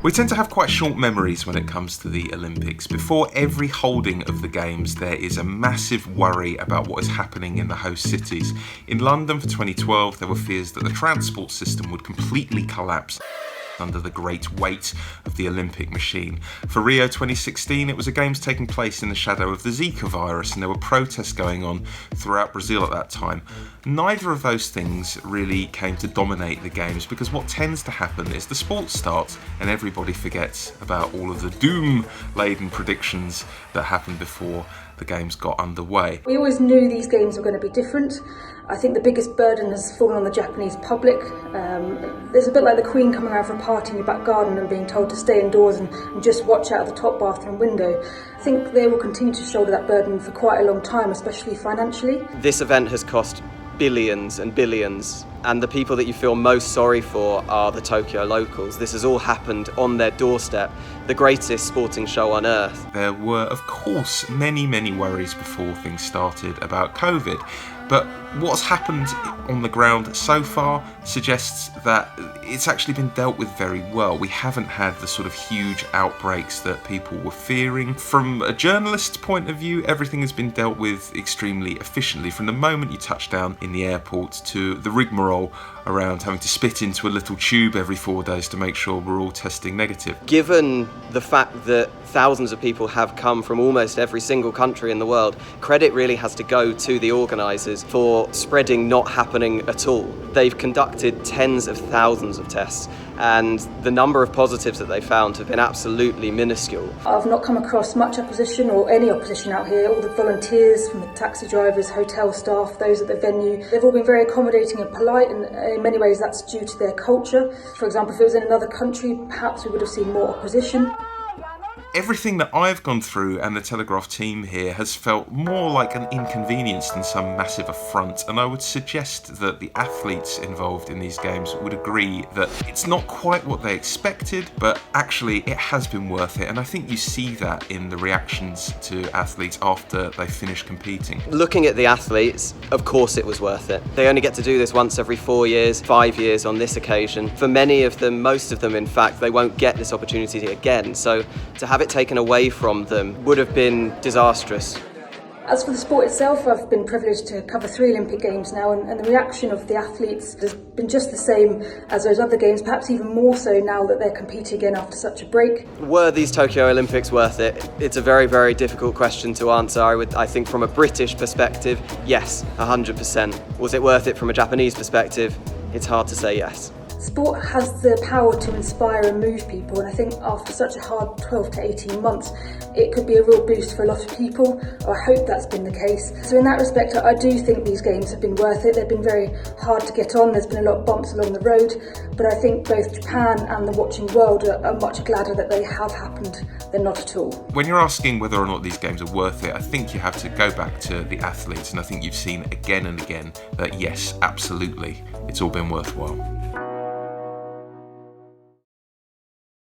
We tend to have quite short memories when it comes to the Olympics. Before every holding of the Games, there is a massive worry about what is happening in the host cities. In London for 2012, there were fears that the transport system would completely collapse under the great weight of the Olympic machine. For Rio 2016, it was a Games taking place in the shadow of the Zika virus, and there were protests going on throughout Brazil at that time. Neither of those things really came to dominate the Games, because what tends to happen is the sport starts and everybody forgets about all of the doom-laden predictions that happened before the Games got underway. We always knew these Games were going to be different. I think the biggest burden has fallen on the Japanese public. There's a bit like the Queen coming out for a party in your back garden and being told to stay indoors and just watch out of the top bathroom window. I think they will continue to shoulder that burden for quite a long time, especially financially. This event has cost billions and billions, and the people that you feel most sorry for are the Tokyo locals. This has all happened on their doorstep, the greatest sporting show on earth. There were, of course, many worries before things started about COVID, but what's happened on the ground so far suggests that it's actually been dealt with very well. We haven't had the sort of huge outbreaks that people were fearing. From a journalist's point of view, everything has been dealt with extremely efficiently. From the moment you touch down in the airport to the rigmarole around having to spit into a little tube every 4 days to make sure we're all testing negative. Given the fact that thousands of people have come from almost every single country in the world, credit really has to go to the organisers for spreading not happening at all. They've conducted tens of thousands of tests, and the number of positives that they found have been absolutely minuscule. I've not come across much opposition or any opposition out here. All the volunteers, from the taxi drivers, hotel staff, those at the venue, they've all been very accommodating and polite, and in many ways that's due to their culture. For example, if it was in another country, perhaps we would have seen more opposition. Everything that I've gone through and the Telegraph team here has felt more like an inconvenience than some massive affront, and I would suggest that the athletes involved in these Games would agree that it's not quite what they expected, but actually it has been worth it, and I think you see that in the reactions to athletes after they finish competing. Looking at the athletes, of course it was worth it. They only get to do this once every 4 years, 5 years on this occasion. For many of them, most of them in fact, they won't get this opportunity again, so to have it taken away from them would have been disastrous. As for the sport itself, I've been privileged to cover 3 Olympic Games now, and the reaction of the athletes has been just the same as those other Games, perhaps even more so now that they're competing again after such a break. Were these Tokyo Olympics worth it? It's a very difficult question to answer. I think from a British perspective, yes, 100%. Was it worth it from a Japanese perspective? It's hard to say yes. Sport has the power to inspire and move people, and I think after such a hard 12 to 18 months, it could be a real boost for a lot of people, or I hope that's been the case. So in that respect, I do think these Games have been worth it. They've been very hard to get on, there's been a lot of bumps along the road, but I think both Japan and the watching world are much gladder that they have happened than not at all. When you're asking whether or not these Games are worth it, I think you have to go back to the athletes, and I think you've seen again and again that yes, absolutely, it's all been worthwhile.